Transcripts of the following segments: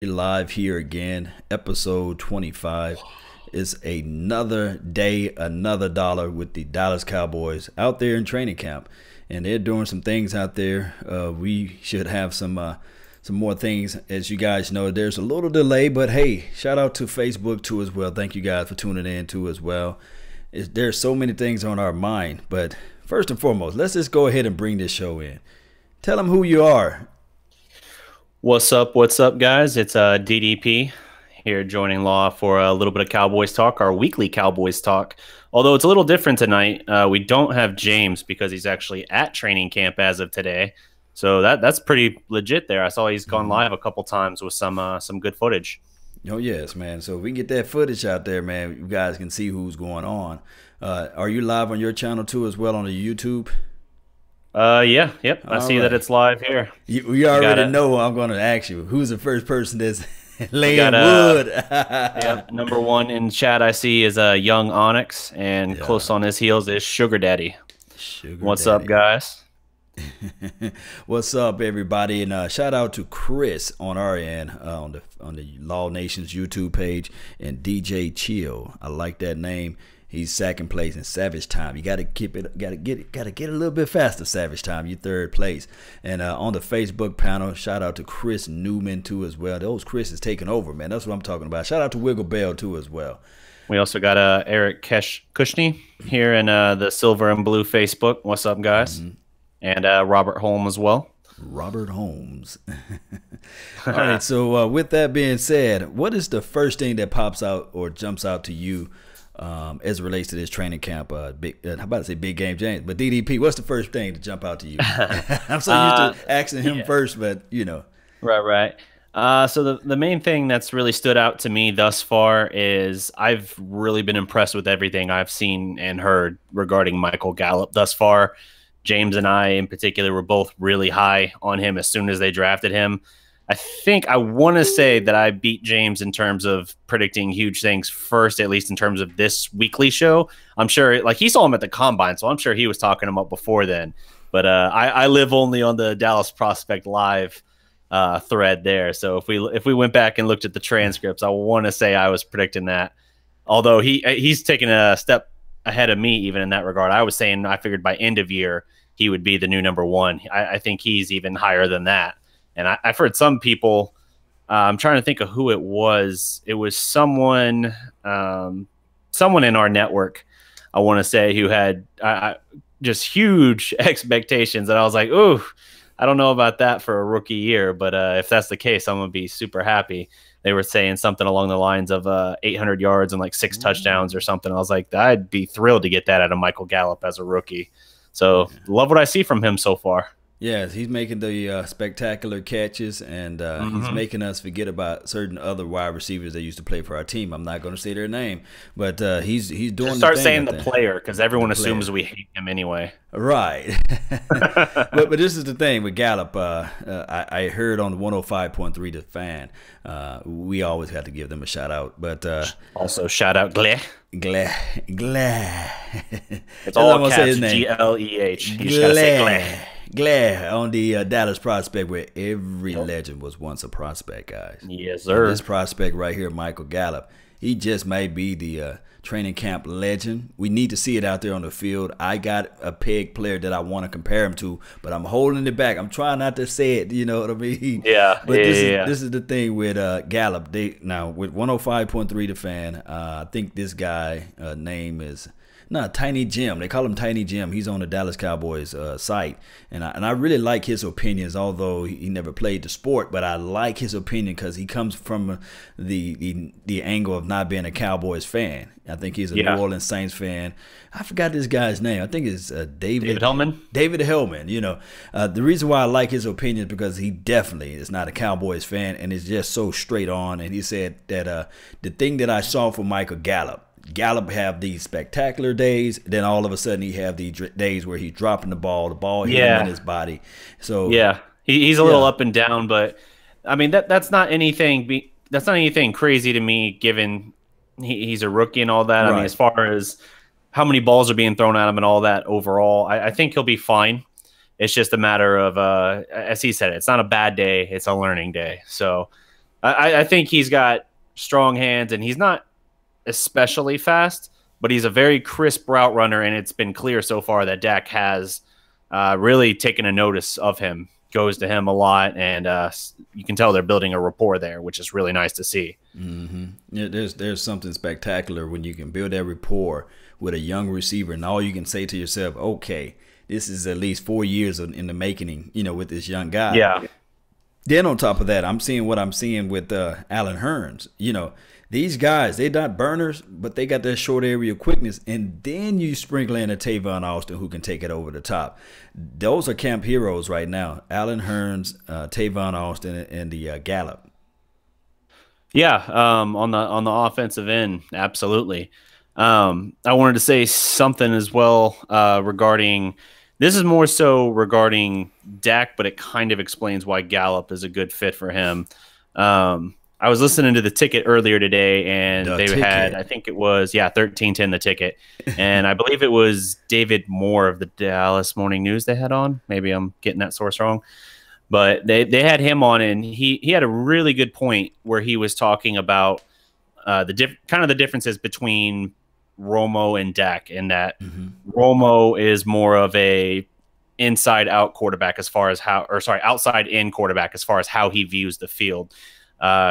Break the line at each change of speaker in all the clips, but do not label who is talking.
Live here again, episode 25. It's another day, another dollar with the Dallas Cowboys out there in training camp, and they're doing some things out there. We should have some more things. As you guys know, there's a little delay, but hey, shout out to Facebook too as well. Thank you guys for tuning in too as well. There's so many things on our mind, but first and foremost, let's just go ahead and bring this show in. Tell them who you are.
What's up, guys? It's DDP here joining Law for a little bit of Cowboys talk, our weekly Cowboys talk. Although it's a little different tonight. We don't have James because he's actually at training camp as of today. So that's pretty legit there. I saw he's gone live a couple times with some good footage.
Oh, yes, man. So if we can get that footage out there, man, you guys can see who's going on. Are you live on your channel too as well on the YouTube?
Yep. I see that it's live here.
We already know I'm going to ask you. Who's the first person that's laying wood?
Yep, number one in chat I see is Young Onyx, and close on his heels is Sugar Daddy. What's up, guys?
What's up, everybody? And shout out to Chris on our end on the Law Nations YouTube page, and DJ Chill. I like that name. He's second place in Savage Time. You got to keep it, got to get a little bit faster. Savage Time, you third place. And on the Facebook panel, shout out to Chris Newman too as well. Those Chris is taking over, man. That's what I'm talking about. Shout out to Wiggle Bell too as well.
We also got Eric Kushney here in the silver and blue Facebook. What's up, guys? And Robert Holmes as well.
Robert Holmes. All right. So with that being said, what is the first thing that pops out or jumps out to you? As it relates to this training camp, how about to say Big Game James, but DDP, what's the first thing to jump out to you? I'm so used to asking him first, but you know.
Right. So the main thing that's really stood out to me thus far is I've really been impressed with everything I've seen and heard regarding Michael Gallup thus far. James and I in particular were both really high on him as soon as they drafted him. I want to say that I beat James in terms of predicting huge things first, at least in terms of this weekly show. I'm sure, like, he saw him at the Combine, so I'm sure he was talking him up before then. But I live only on the Dallas Prospect Live thread there. So if we went back and looked at the transcripts, I want to say I was predicting that. Although he's taken a step ahead of me even in that regard. I was saying I figured by end of year he would be the new number one. I think he's even higher than that. And I've heard some people, I'm trying to think of who it was. It was someone in our network, I want to say, who had just huge expectations. And I was like, ooh, I don't know about that for a rookie year. But if that's the case, I'm going to be super happy. They were saying something along the lines of 800 yards and like 6 touchdowns or something. I was like, I'd be thrilled to get that out of Michael Gallup as a rookie. So love what I see from him so far.
Yes, he's making the spectacular catches, and he's making us forget about certain other wide receivers that used to play for our team. I'm not going to say their name, but he's doing. Just
start saying the player, because everyone assumes we hate him anyway.
Right. but this is the thing with Gallup. I heard on 105.3 The Fan. We always have to give them a shout out, but
also shout out Gleh. It's all caps, G-L-E-H. You just gotta say Gleh.
Glad on the Dallas Prospect, where every legend was once a prospect, guys.
Yes, sir.
And this prospect right here, Michael Gallup, he just might be the training camp legend. We need to see it out there on the field. I got a peg player that I want to compare him to, but I'm holding it back. I'm trying not to say it, you know what I mean?
Yeah.
But this is the thing with Gallup. Now, with 105.3 The Fan, I think this guy name is... No, Tiny Jim. They call him Tiny Jim. He's on the Dallas Cowboys site. And I really like his opinions, although he never played the sport. But I like his opinion because he comes from the angle of not being a Cowboys fan. I think he's a New Orleans Saints fan. I forgot this guy's name. I think it's David
Hellman.
David Hellman. You know, the reason why I like his opinion is because he definitely is not a Cowboys fan and is just so straight on. And he said that the thing that I saw for Michael Gallup have these spectacular days, then all of a sudden he have these days where he's dropping the ball hitting him in his body. So
he's a little up and down, but I mean that's not anything crazy to me, given he's a rookie and all that. Right. I mean, as far as how many balls are being thrown at him and all that overall, I think he'll be fine. It's just a matter of, as he said, it's not a bad day, it's a learning day. So I think he's got strong hands, and he's not especially fast, but he's a very crisp route runner, and it's been clear so far that Dak has really taken a notice of him, goes to him a lot, and you can tell they're building a rapport there, which is really nice to see.
Yeah, there's something spectacular when you can build that rapport with a young receiver, and all you can say to yourself, okay, this is at least 4 years in the making, with this young guy.
Yeah.
Then on top of that, I'm seeing what I'm seeing with Allen Hurns. These guys, they're not burners, but they got that short area quickness. And then you sprinkle in a Tavon Austin who can take it over the top. Those are camp heroes right now. Allen Hurns, Tavon Austin, and the Gallup.
Yeah, on the offensive end, absolutely. I wanted to say something as well regarding – this is more so regarding Dak, but it kind of explains why Gallup is a good fit for him. I was listening to The Ticket earlier today, and had, I think it was, 1310 The Ticket. And I believe it was David Moore of the Dallas Morning News they had on. Maybe I'm getting that source wrong. But they had him on, and he had a really good point where he was talking about the differences between Romo and Dak, in that Romo is more of a inside out quarterback outside in quarterback as far as how he views the field.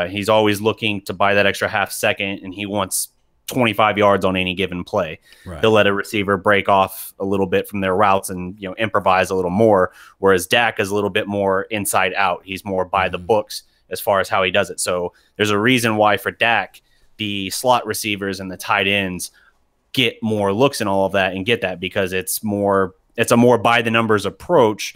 He's always looking to buy that extra half second, and he wants 25 yards on any given play. Right. He'll let a receiver break off a little bit from their routes and improvise a little more, whereas Dak is a little bit more inside out. He's more by the books as far as how he does it. So there's a reason why for Dak, the slot receivers and the tight ends get more looks and all of that, and get that because it's a more by the numbers approach.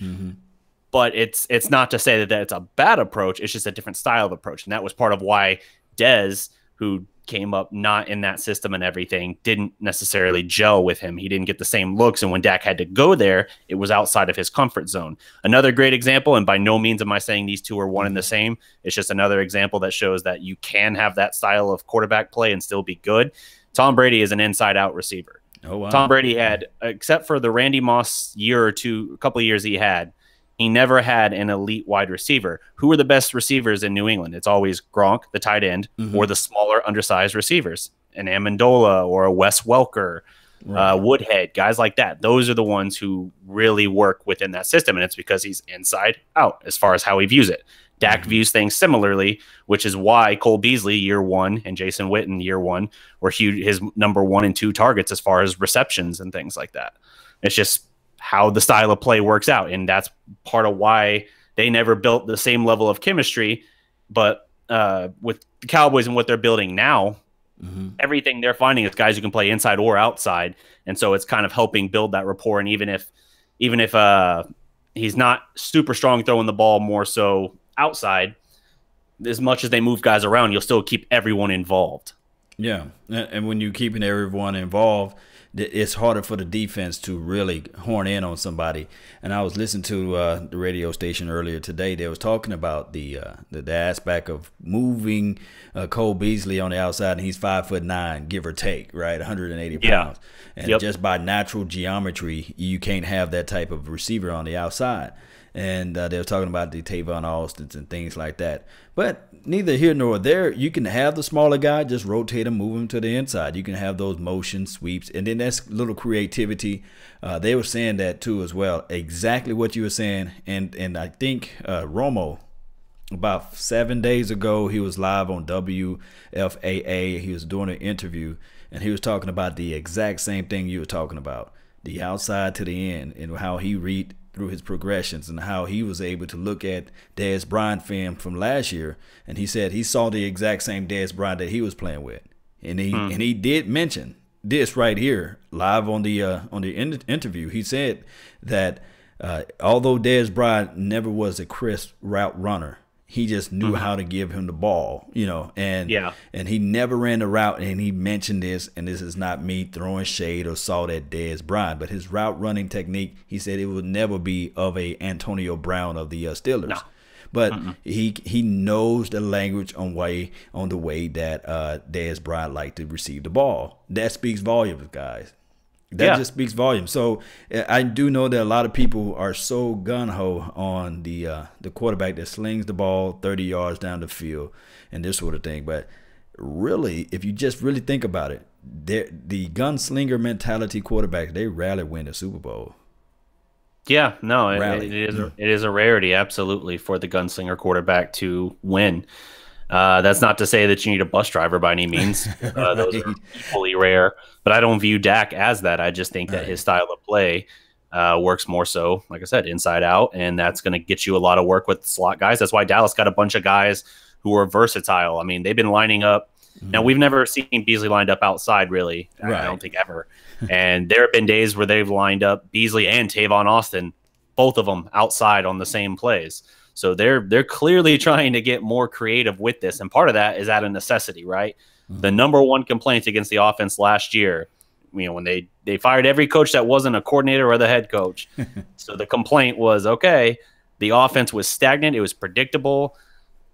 But it's not to say that it's a bad approach. It's just a different style of approach. And that was part of why Dez, who came up not in that system and everything, didn't necessarily gel with him. He didn't get the same looks. And when Dak had to go there, it was outside of his comfort zone. Another great example, and by no means am I saying these two are one and the same. It's just another example that shows that you can have that style of quarterback play and still be good. Tom Brady is an inside-out receiver. Oh, wow. Tom Brady had, except for the Randy Moss year or two, a couple of years he never had an elite wide receiver. Who are the best receivers in New England? It's always Gronk, the tight end, or the smaller, undersized receivers, an Amendola or a Wes Welker, Woodhead, guys like that. Those are the ones who really work within that system, and it's because he's inside out as far as how he views it. Dak views things similarly, which is why Cole Beasley year one and Jason Witten year one were his number 1 and 2 targets as far as receptions and things like that. It's just how the style of play works out, and that's part of why they never built the same level of chemistry. But with the Cowboys and what they're building now, everything they're finding is guys who can play inside or outside, and so it's kind of helping build that rapport. And even if he's not super strong throwing the ball, more so outside, as much as they move guys around, you'll still keep everyone involved.
Yeah, and when you're keeping everyone involved, it's harder for the defense to really horn in on somebody. And I was listening to the radio station earlier today. They was talking about the aspect of moving Cole Beasley on the outside, and he's 5'9", give or take, right, 180 pounds. And just by natural geometry, you can't have that type of receiver on the outside. And they were talking about the Tavon Austins and things like that. But neither here nor there. You can have the smaller guy, just rotate him, move him to the inside. You can have those motion sweeps, and then that's little creativity. They were saying that too as well, exactly what you were saying. And I think Romo, about 7 days ago, he was live on WFAA. He was doing an interview, and he was talking about the exact same thing you were talking about, the outside to the end, and how he read through his progressions and how he was able to look at Dez Bryant film from last year, and he said he saw the exact same Dez Bryant that he was playing with, and he did mention this right here live on the interview. He said that although Dez Bryant never was a crisp route runner, he just knew how to give him the ball, and he never ran the route. And he mentioned this, and this is not me throwing shade or salt at Dez Bryant, but his route running technique, he said it would never be of a Antonio Brown of the Steelers. No. But he knows the language on the way that Dez Bryant liked to receive the ball. That speaks volumes, guys. That just speaks volume. So I do know that a lot of people are so gung-ho on the quarterback that slings the ball 30 yards down the field and this sort of thing. But really, if you just really think about it, the gunslinger mentality quarterbacks, they rarely win the Super Bowl.
Yeah, no, it is a rarity, absolutely, for the gunslinger quarterback to win. That's not to say that you need a bus driver by any means.
Right.
Those are equally rare. But I don't view Dak as that. I just think that his style of play works more so, like I said, inside out, and that's going to get you a lot of work with slot guys. That's why Dallas got a bunch of guys who are versatile. I mean, they've been lining up. Now, we've never seen Beasley lined up outside, really. Right. I don't think ever. And there have been days where they've lined up Beasley and Tavon Austin, both of them outside on the same plays. So they're clearly trying to get more creative with this. And part of that is out of necessity, right? The number one complaint against the offense last year, when they fired every coach that wasn't a coordinator or the head coach. So the complaint was, okay, the offense was stagnant. It was predictable.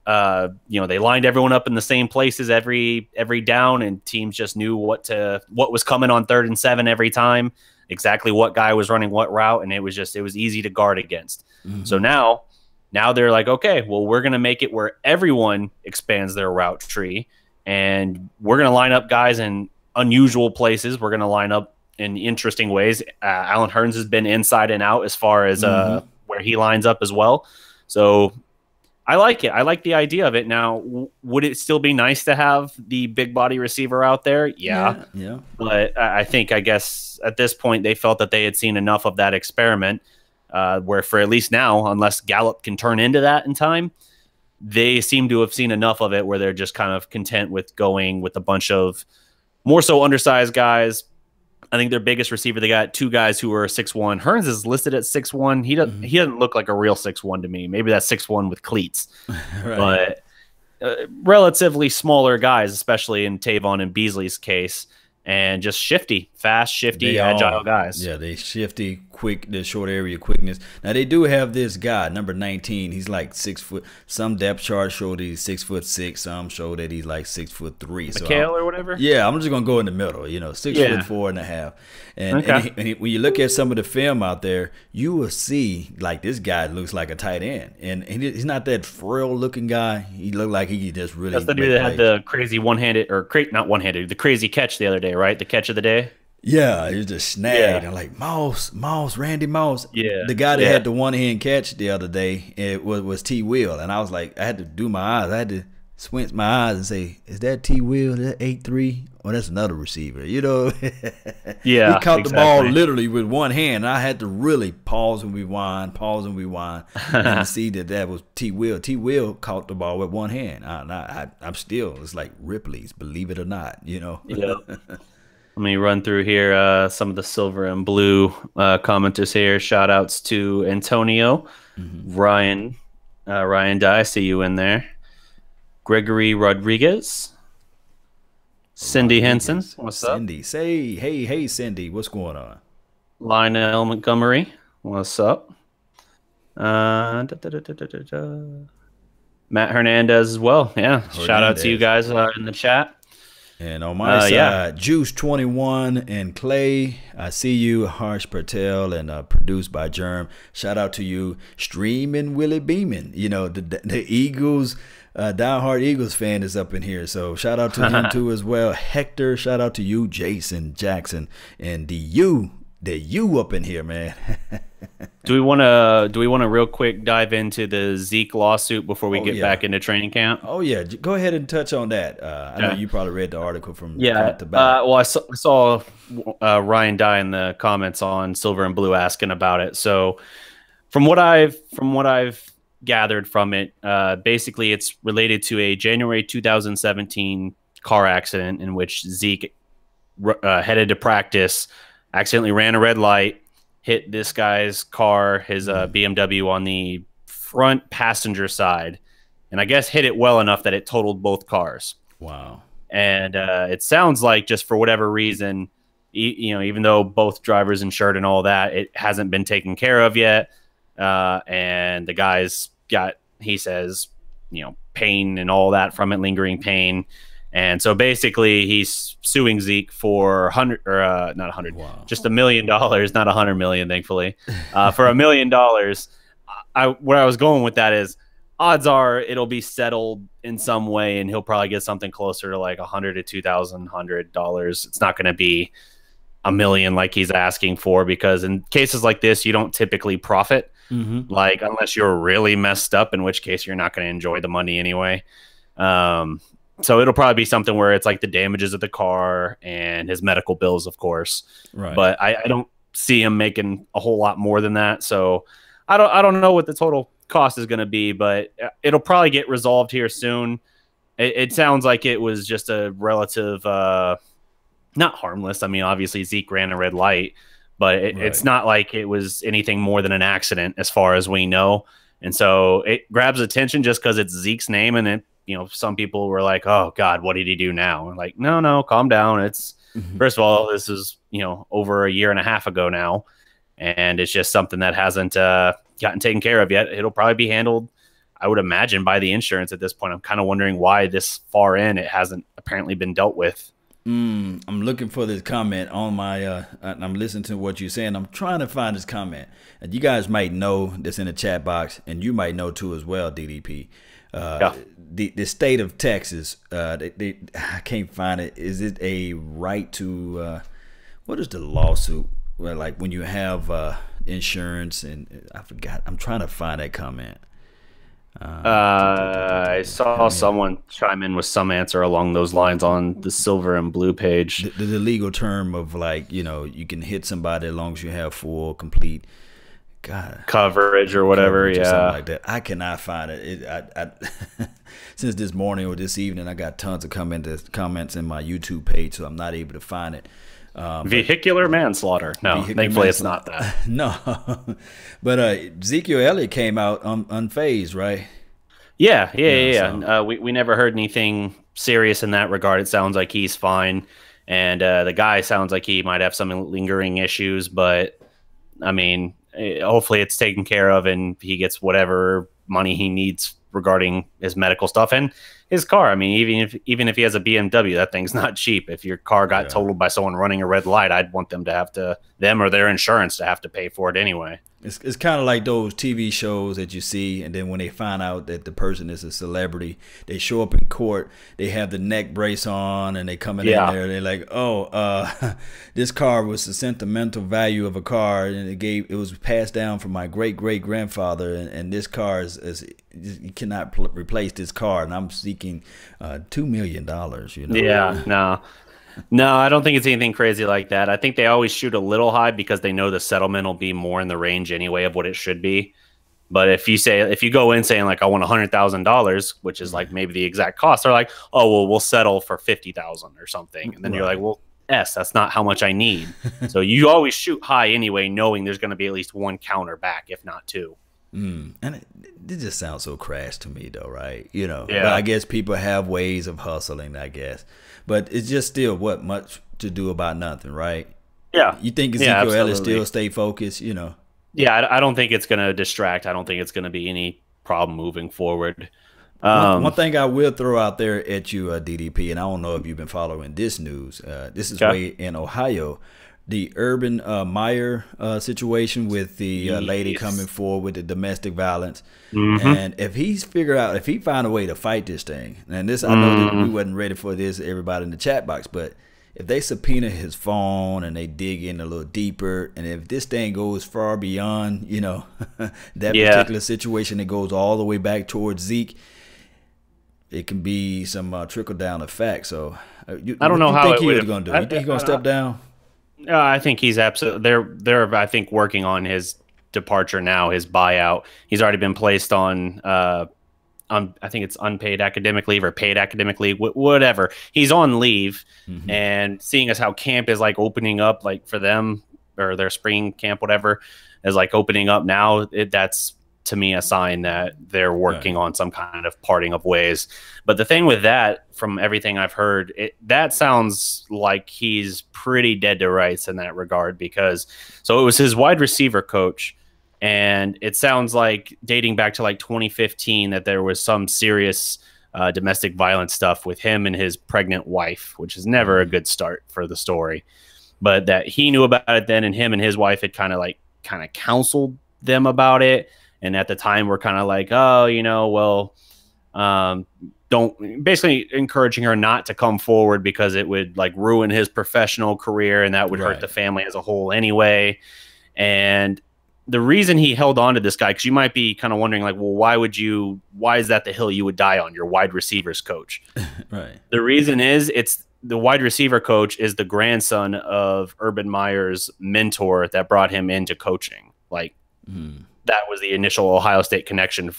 They lined everyone up in the same places every down, and teams just knew what was coming on 3rd and 7 every time, exactly what guy was running what route, and it was easy to guard against. So now they're like, okay, well, we're going to make it where everyone expands their route tree, and we're going to line up guys in unusual places. We're going to line up in interesting ways. Alan Hearns has been inside and out as far as where he lines up as well. So I like it. I like the idea of it. Now, would it still be nice to have the big body receiver out there? Yeah. But I guess at this point they felt that they had seen enough of that experiment where for at least now, unless Gallup can turn into that in time, they seem to have seen enough of it where they're just kind of content with going with a bunch of more so undersized guys. I think their biggest receiver, they got 2 guys who are 6'1". Hearns is listed at 6'1". He doesn't look like a real 6'1" to me. Maybe that's 6'1" with cleats. Right. But relatively smaller guys, especially in Tavon and Beasley's case, and just fast, shifty, agile guys.
Yeah, they shifty, quick, the short area quickness. Now they do have this guy, number 19. He's like 6 foot. Some depth charts show that he's 6'6". Some show that he's like 6'3".
Mikhail or whatever.
Yeah, I'm just gonna go in the middle. 6'4.5". And when you look at some of the film out there, you will see like this guy looks like a tight end, and he's not that frail looking guy. He looked like he just really.
That's the dude that had the crazy the crazy catch the other day, right? The catch of the day.
Yeah, he was just snagged. And like Randy Moss. Yeah, the guy that had the one-hand catch the other day, it was T. Will, and I was like, I had to do my eyes. I had to squint my eyes and say, is that T. Will? That 8'3"? Or that's another receiver?
Yeah,
he caught the ball literally with one hand. And I had to really pause and rewind, and see that was T. Will. T. Will caught the ball with one hand. I'm still, it's like Ripley's, believe it or not.
Yeah. Let me run through here some of the silver and blue commenters here. Shout outs to Antonio, Ryan Dye, I see you in there. Gregory Rodriguez, Cindy Henson, what's up?
Cindy, say hey Cindy, what's going on?
Lionel Montgomery, what's up? Matt Hernandez as well. Yeah, shout out to you guys in the chat.
And on my side, Juice21 and Clay, I see you. Harsh Patel and produced by Germ. Shout out to you, Streaming Willie Beeman. The Eagles, diehard Eagles fan is up in here. So shout out to him too as well. Hector, shout out to you, Jason Jackson, and the you up in here, man.
Do we want to real quick dive into the Zeke lawsuit before we get back into training camp?
Oh yeah, go ahead and touch on that. I know you probably read the article from front to back.
Well, I saw Ryan Dye in the comments on Silver and Blue asking about it. So from what I've gathered from it, basically it's related to a January 2017 car accident in which Zeke headed to practice, accidentally ran a red light, hit this guy's car, his BMW, on the front passenger side, and I guess hit it well enough that it totaled both cars.
Wow. And
it sounds like, just for whatever reason, even though both drivers insured and all that, it hasn't been taken care of yet. And the guy's got, he says, pain and all that from it, lingering pain. And so basically he's suing Zeke for 100 or not 100,
Wow.
just $1 million, not 100 million, thankfully. For $1 million, where I was going with that is odds are it'll be settled in some way, and he'll probably get something closer to like $100 to $2,100. It's not going to be $1 million like he's asking for, because in cases like this, you don't typically profit, like unless you're really messed up, in which case you're not going to enjoy the money anyway. So it'll probably be something where it's like the damages of the car and his medical bills, of course.
Right.
But I don't see him making a whole lot more than that. So I don't know what the total cost is going to be, but it'll probably get resolved here soon. It sounds like it was just a relative, not harmless. I mean, obviously Zeke ran a red light, but it's not like it was anything more than an accident as far as we know. And so it grabs attention just because it's Zeke's name, and it, you know, some people were like, "Oh God, what did he do now?" And like, no, calm down. It's first of all, this is, you know, over a year and a half ago now, and it's just something that hasn't gotten taken care of yet. It'll probably be handled, I would imagine, by the insurance at this point. I'm kind of wondering why this far in it hasn't apparently been dealt with.
I'm looking for this comment on my, I'm listening to what you're saying. I'm trying to find this comment. And you guys might know this in the chat box, and you might know too as well, DDP. The state of Texas, I can't find it. Is it a right to, what is the lawsuit? Well, like when you have insurance, and I forgot. I'm trying to find that comment.
I saw someone chime in with some answer along those lines on the silver and blue page.
The legal term of, like, you know, you can hit somebody as long as you have full, complete
coverage or whatever.
Coverage or
yeah,
something like that. I cannot find it. I since this morning or this evening, I got tons of comments in my YouTube page, so I'm not able to find it.
Vehicular manslaughter. No, thankfully it's not that.
No, but Ezekiel Elliott came out unfazed, right?
Yeah. We never heard anything serious in that regard. It sounds like he's fine, and the guy sounds like he might have some lingering issues, but I mean, hopefully it's taken care of, and he gets whatever money he needs regarding his medical stuff and his car. I mean, even if he has a BMW, that thing's not cheap. If your car got totaled by someone running a red light, I'd want them or their insurance to have to pay for it anyway.
It's kind of like those TV shows that you see, and then when they find out that the person is a celebrity, they show up in court, they have the neck brace on, and they come in there, they're like, oh, this car was the sentimental value of a car, and it was passed down from my great-great-grandfather, and this car is you cannot replace this car, and I'm seeking $2 million, you know?
Yeah, no, I don't think it's anything crazy like that. I think they always shoot a little high because they know the settlement will be more in the range anyway of what it should be. But if you go in saying like I want $100,000, which is like maybe the exact cost, they're like, oh well, we'll settle for $50,000 or something, and then you're like, well, that's not how much I need. So you always shoot high anyway, knowing there's going to be at least one counter back, if not two.
And it just sounds so crass to me, though, right? You know,
yeah.
But I guess people have ways of hustling, I guess. But it's just still much to do about nothing, right?
Yeah.
You think Ezekiel Elliott still stay focused, you know?
Yeah, I don't think it's going to distract. I don't think it's going to be any problem moving forward.
One thing I will throw out there at you, DDP, and I don't know if you've been following this news. This is way in Ohio. The Urban Meyer situation with the lady coming forward with the domestic violence. And if if he find a way to fight this thing, and this, I know that we wasn't ready for this, everybody in the chat box, but if they subpoena his phone and they dig in a little deeper, and if this thing goes far beyond, you know, that particular situation, it goes all the way back towards Zeke, it can be some trickle down effect. So
I don't know how
think he's going to do. You think he's going to step down?
I think he's absolutely. They're I think working on his departure now, his buyout. He's already been placed on. I think it's unpaid academic leave or paid academic leave, whatever. He's on leave, and seeing as how camp is like opening up, like for them or their spring camp, whatever, is like opening up now. That's to me a sign that they're working on some kind of parting of ways. But the thing with that, from everything I've heard, that sounds like he's pretty dead to rights in that regard, because so it was his wide receiver coach, and it sounds like dating back to like 2015 that there was some serious domestic violence stuff with him and his pregnant wife, which is never a good start for the story. But that he knew about it then, and him and his wife had kind of counseled them about it. And at the time, we're kind of like, oh, well, don't, basically encouraging her not to come forward because it would ruin his professional career, and that would hurt the family as a whole anyway. And the reason he held on to this guy, because you might be kind of wondering, well, why is that the hill you would die on, your wide receivers coach?
Right.
The reason is the wide receiver coach is the grandson of Urban Meyer's mentor that brought him into coaching. That was the initial Ohio State connection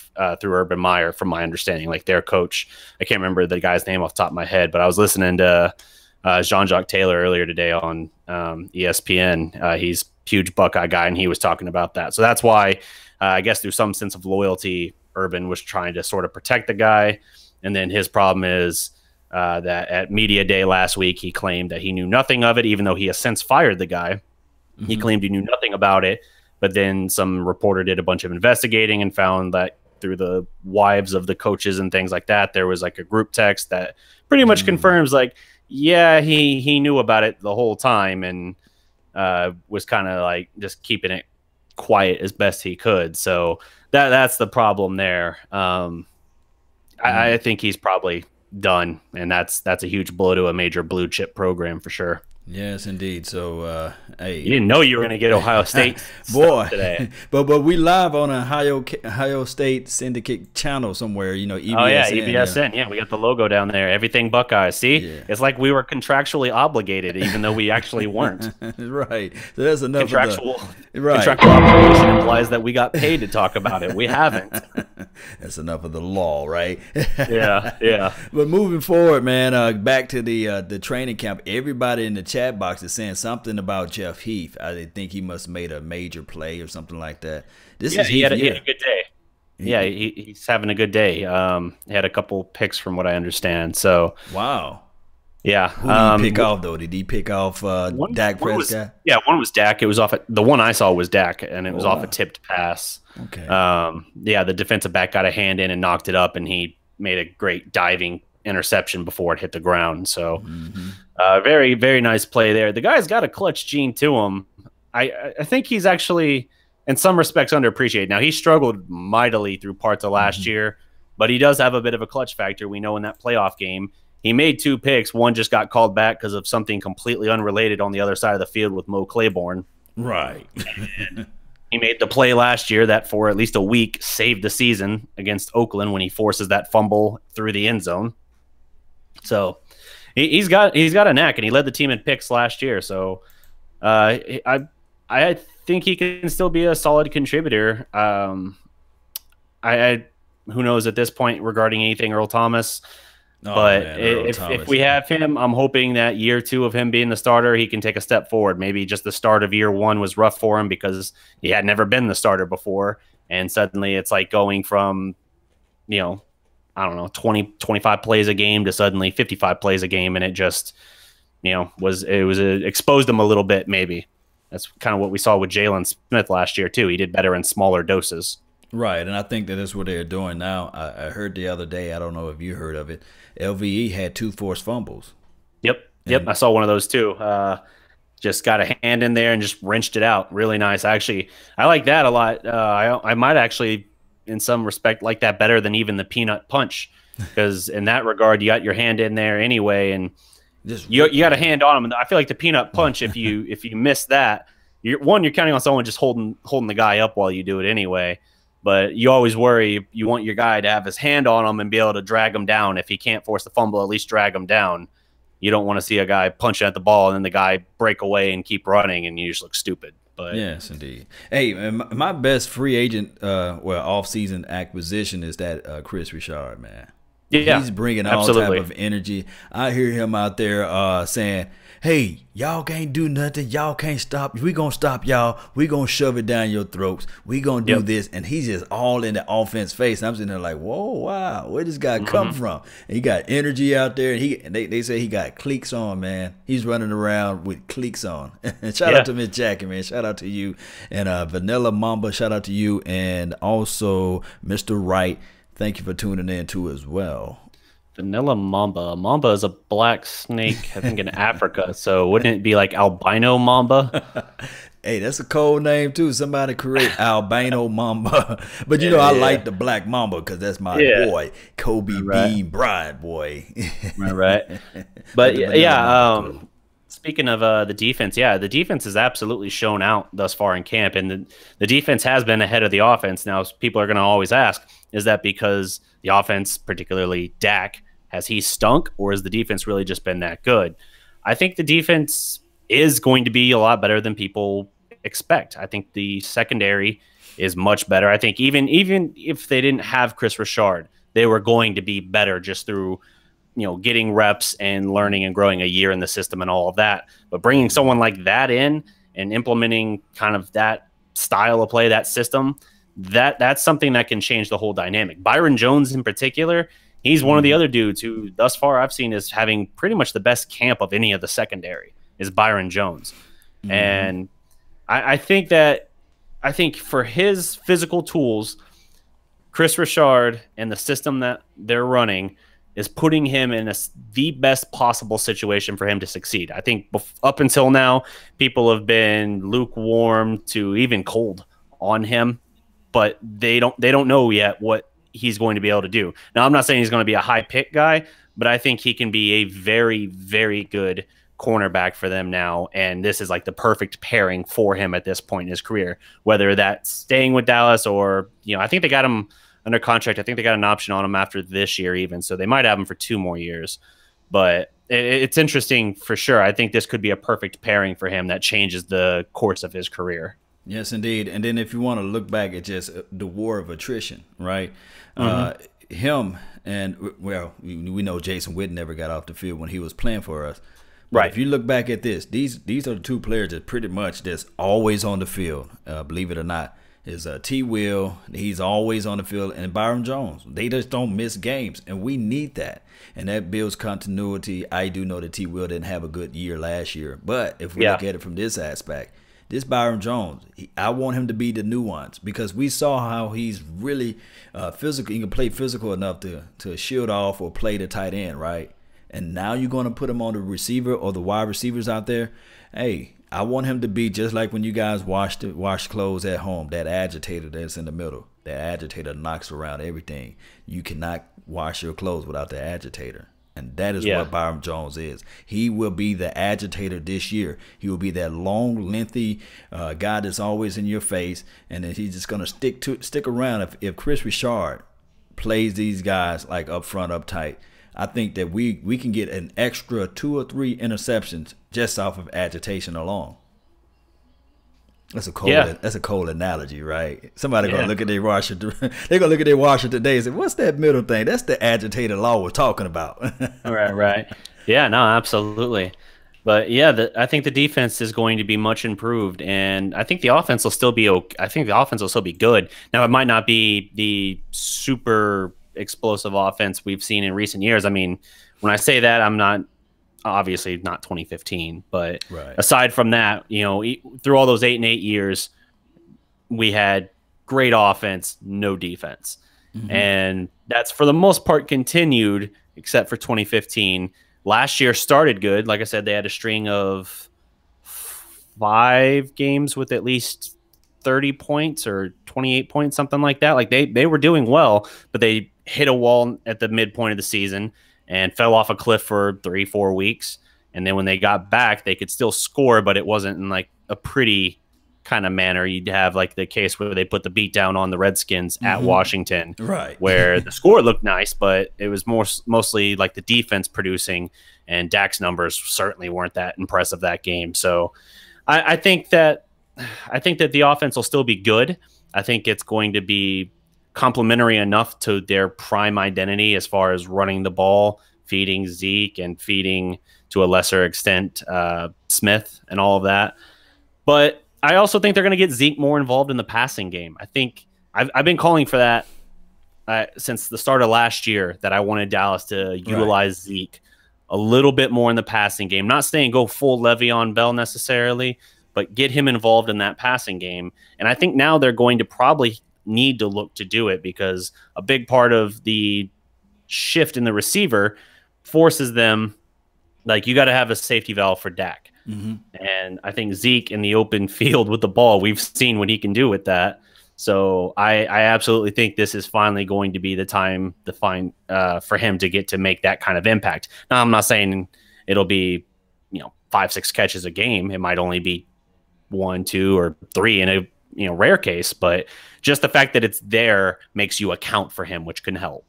through Urban Meyer, from my understanding. Their coach, I can't remember the guy's name off the top of my head, but I was listening to Jean-Jacques Taylor earlier today on ESPN. He's a huge Buckeye guy, and he was talking about that. So that's why, I guess through some sense of loyalty, Urban was trying to sort of protect the guy. And then his problem is that at media day last week, he claimed that he knew nothing of it, even though he has since fired the guy. Mm-hmm. He claimed he knew nothing about it. But then some reporter did a bunch of investigating and found that through the wives of the coaches and things like that, there was a group text that pretty much confirms yeah, he knew about it the whole time, and was kind of just keeping it quiet as best he could. So that's the problem there. I think he's probably done, and that's a huge blow to a major blue chip program for sure.
Yes, indeed. So, hey,
you didn't know you were going to get Ohio State
boy
today,
but we live on a Ohio State Syndicate channel somewhere. EBSN.
Oh yeah, EBSN. Yeah, we got the logo down there. Everything Buckeyes. See, it's like we were contractually obligated, even though we actually weren't.
Right. So that's enough.
Contractual obligation implies that we got paid to talk about it. We haven't.
That's enough of the law, right?
Yeah.
But moving forward, man, back to the training camp. Everybody in the chat box is saying something about Jeff Heath. I think he must have made a major play or something like that.
He had a good day. Yeah, he's having a good day. He had a couple picks from what I understand. So
wow.
Yeah.
Who did he pick off though? Did he pick off Dak Prescott?
One was Dak. It was off the one I saw was Dak, and it was off a tipped pass.
Okay.
The defensive back got a hand in and knocked it up, and he made a great diving interception before it hit the ground. So very, very nice play there. The guy's got a clutch gene to him. I think he's actually, in some respects, underappreciated. Now, he struggled mightily through parts of last year, but he does have a bit of a clutch factor. We know in that playoff game, he made 2 picks. One just got called back because of something completely unrelated on the other side of the field with Mo Claiborne.
Right.
And he made the play last year that for at least a week saved the season against Oakland when he forces that fumble through the end zone. So he's got a knack, and he led the team in picks last year. So I think he can still be a solid contributor. Who knows at this point regarding anything Earl Thomas. But if we have him, I'm hoping that year 2 of him being the starter, he can take a step forward. Maybe just the start of year 1 was rough for him because he had never been the starter before. And suddenly it's like going from, I don't know, 20, 25 plays a game to suddenly 55 plays a game. And it just, exposed him a little bit, maybe. That's kind of what we saw with Jalen Smith last year, too. He did better in smaller doses.
Right, and I think that's what they're doing now. I heard the other day, I don't know if you heard of it, LVE had 2 forced fumbles.
Yep, I saw one of those too. Just got a hand in there and just wrenched it out. Really nice. Actually, I like that a lot. I might actually, in some respect, like that better than even the peanut punch, because in that regard, you got your hand in there anyway, and you got a hand on him. And I feel like the peanut punch, if you miss that, you're counting on someone just holding the guy up while you do it anyway. But you always worry, you want your guy to have his hand on him and be able to drag him down. If he can't force the fumble, at least drag him down. You don't want to see a guy punching at the ball and then the guy break away and keep running and you just look stupid. But
yes, indeed. Hey, my best free agent, off-season acquisition is that Chris Richard, man.
Yeah,
he's bringing all type of energy. I hear him out there saying, hey, y'all can't do nothing. Y'all can't stop. We going to stop y'all. We going to shove it down your throats. We going to do this. And he's just all in the offense face. And I'm sitting there like, whoa, wow, where this guy come from? And he got energy out there. And they say he got cleats on, man. He's running around with cleats on. And shout out to Miss Jackie, man. Shout out to you. And Vanilla Mamba, shout out to you. And also Mr. Wright. Thank you for tuning in too as well.
Vanilla mamba. Mamba is a black snake, I think, in Africa. So wouldn't it be like albino mamba?
Hey, that's a cold name too. Somebody create albino mamba. But you know, I
Yeah,
like the black mamba because that's my
yeah,
boy, Kobe
right,
Bean Bryant, boy.
right.
But
But
the vanilla mamba
yeah,
cool.
speaking of the defense, yeah, the defense has absolutely shown out thus far in camp, and the defense has been ahead of the offense. Now, people are going to always ask, is that because the offense, particularly Dak, has he stunk, or has the defense really just been that good? I think the defense is going to be a lot better than people expect. I think the secondary is much better. I think even if they didn't have Chris Richard, they were going to be better just through getting reps and learning and growing a year in the system and all of that. But bringing someone like that in and implementing kind of that style of play, that system, that's something that can change the whole dynamic. Byron Jones in particular, he's one of the
Mhm.
other dudes who thus far I've seen is having pretty much the best camp of any of the secondary is Byron Jones.
Mhm.
And I think for his physical tools, Chris Richard and the system that they're running is putting him in the best possible situation for him to succeed. I think up until now, people have been lukewarm to even cold on him, but they don't know yet what he's going to be able to do. Now, I'm not saying he's going to be a high pick guy, but I think he can be a very, very good cornerback for them now. And this is like the perfect pairing for him at this point in his career, whether that's staying with Dallas or, I think they got him under contract. I think they got an option on him after this year even. So they might have him for 2 more years, but it's interesting for sure. I think this could be a perfect pairing for him that changes the course of his career.
Yes, indeed. And then if you want to look back at just the war of attrition, right?
Hmm.
Him and well, we know Jason Witten never got off the field when he was playing for us. But
Right.
if you look back at this, these are the two players that pretty much just always on the field. Believe it or not, is T. Will. He's always on the field, and Byron Jones. They just don't miss games, and we need that. And that builds continuity. I do know that T. Will didn't have a good year last year, but if we
Yeah.
look at it from this aspect, this Byron Jones, I want him to be the nuance because we saw how he's really physical. He can play physical enough to shield off or play the tight end, right? And now you're going to put him on the receiver or the wide receivers out there. Hey, I want him to be just like when you guys wash clothes at home. That agitator that's in the middle. That agitator knocks around everything. You cannot wash your clothes without the agitator. And that is
Yeah.
what Byron Jones is. He will be the agitator this year. He will be that long, lengthy guy that's always in your face, and then he's just gonna stick around. If Chris Richard plays these guys like up front, up tight, I think that we can get an extra 2 or 3 interceptions just off of agitation alone.
Yeah.
That's a cold analogy, right? Somebody gonna
Yeah.
look at their washer. They're gonna look at their washer today and say, "What's that middle thing?" That's the agitator law we're talking about.
Right. Right. Yeah. No, absolutely. But yeah, I think the defense is going to be much improved, and I think the offense will still be okay. I think the offense will still be good. Now, it might not be the super explosive offense we've seen in recent years. I mean, when I say that, I'm not obviously not 2015, but
Right.
aside from that, through all those 8 and 8 years, we had great offense, no defense.
Hmm.
And that's for the most part continued, except for 2015. Last year started good. Like I said, they had a string of 5 games with at least 30 points or 28 points, something like that. Like they were doing well, but they hit a wall at the midpoint of the season and fell off a cliff for 3-4 weeks. And then when they got back, they could still score, but it wasn't in like a pretty kind of manner. You'd have like the case where they put the beat down on the Redskins at
Hmm.
Washington,
Right.
where the score looked nice, but it was mostly like the defense producing, and Dak's numbers certainly weren't that impressive that game. So I think that the offense will still be good. I think it's going to be complementary enough to their prime identity as far as running the ball, feeding Zeke, and feeding to a lesser extent Smith and all of that. But I also think they're going to get Zeke more involved in the passing game. I think I've been calling for that since the start of last year, that I wanted Dallas to utilize Zeke a little bit more in the passing game. Not saying go full Le'Veon Bell necessarily, but get him involved in that passing game. And I think now they're going to probably need to look to do it, because a big part of the shift in the receiver forces them, like, you got to have a safety valve for Dak. And I think Zeke in the open field with the ball, we've seen what he can do with that. So I absolutely think this is finally going to be the time to find for him to get to make that kind of impact. Now, I'm not saying it'll be, 5-6 catches a game. It might only be 1, 2, or 3 in a rare case, but just the fact that it's there makes you account for him, which can help.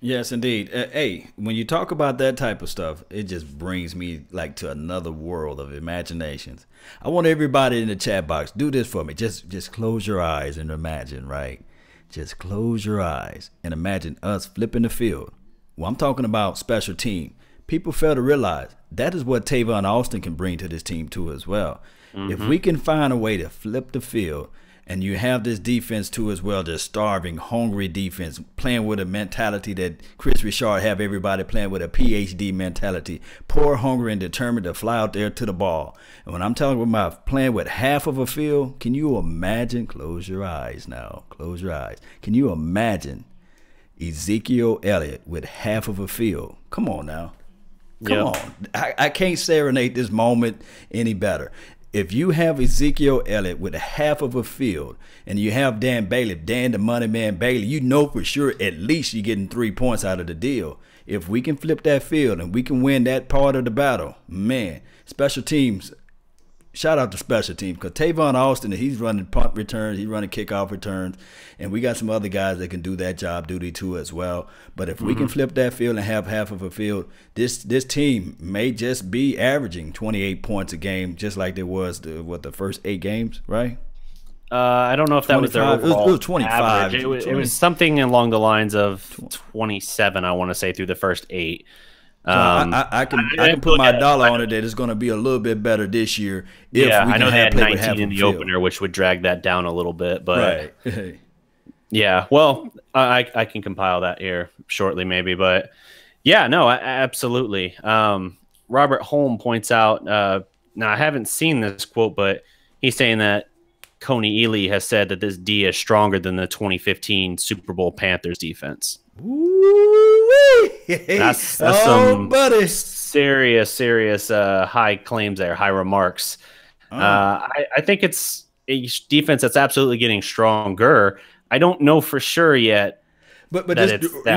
Yes, indeed. Hey, when you talk about that type of stuff, it just brings me like to another world of imaginations. I want everybody in the chat box, do this for me. Just close your eyes and imagine, right? Just close your eyes and imagine us flipping the field. Well, I'm talking about special team. People fail to realize that is what Tavon Austin can bring to this team too as well. If we can find a way to flip the field, and you have this defense too as well, just starving, hungry defense, playing with a mentality that Chris Richard have everybody playing with a PhD mentality, poor, hungry, and determined to fly out there to the ball. And when I'm talking about playing with half of a field, can you imagine? Close your eyes now. Close your eyes. Can you imagine Ezekiel Elliott with half of a field? Come on now. Come on. I can't serenade this moment any better. If you have Ezekiel Elliott with half of a field and you have Dan Bailey, Dan the money man Bailey, you know for sure at least you're getting 3 points out of the deal. If we can flip that field and we can win that part of the battle, man, special teams, shout out to special teams, because Tavon Austin, he's running punt returns, he's running kickoff returns, and we got some other guys that can do that job duty too as well. But if we can flip that field and have half of a field, this team may just be averaging 28 points a game, just like there was the first 8 games, right?
I don't know if that was their overall
it was 25.
It was something along the lines of 27, I want to say, through the first 8.
So I can put my dollar on it that it's going to be a little bit better this year.
I know they had 19 in the opener, which would drag that down a little bit. But
right.
Yeah, well, I can compile that here shortly maybe. But yeah, no, absolutely. Robert Holm points out, now I haven't seen this quote, but he's saying that Coney Ely has said that this D is stronger than the 2015 Super Bowl Panthers defense. That's some serious high claims there, high remarks. I think it's a defense that's absolutely getting stronger. I don't know for sure yet.
But you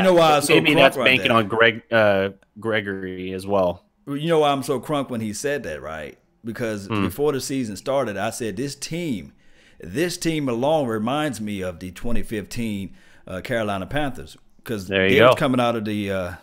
know why I'm so
maybe that's
right
banking
there.
on Gregory as well.
You know why I'm so crunk when he said that, right? Because before the season started, I said this team alone reminds me of the 2015 Carolina Panthers. Because they was coming out of the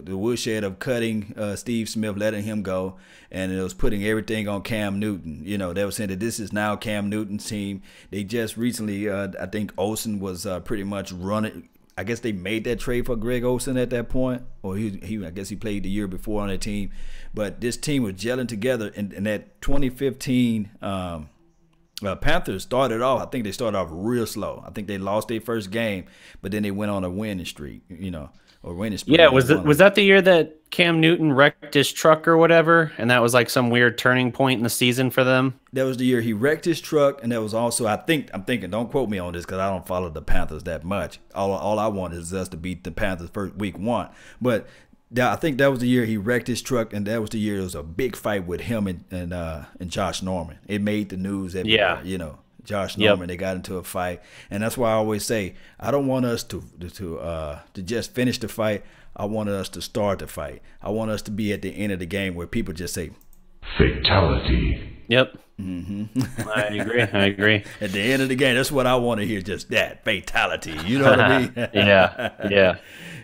woodshed of cutting Steve Smith, letting him go, and it was putting everything on Cam Newton. You know, they were saying that this is now Cam Newton's team. They just recently, I think Olsen was pretty much running. I guess they made that trade for Greg Olsen at that point, or I guess he played the year before on that team. But this team was gelling together, and that 2015 Panthers started off, I think they started off real slow. I think they lost their first game, but then they went on a winning streak, or winning streak.
Yeah, was that the year that Cam Newton wrecked his truck or whatever, and that was like some weird turning point in the season for them?
That was the year he wrecked his truck, and that was also, I'm thinking, don't quote me on this because I don't follow the Panthers that much. All I want is us to beat the Panthers first week 1. But I think that was the year he wrecked his truck, and that was the year there was a big fight with him and Josh Norman. It made the news everywhere, Josh Norman, they got into a fight. And that's why I always say, I don't want us to just finish the fight. I want us to start the fight. I want us to be at the end of the game where people just say,
fatality.
Yep. I agree.
At the end of the game, that's what I want to hear, just that, fatality. You know what I mean?
Yeah.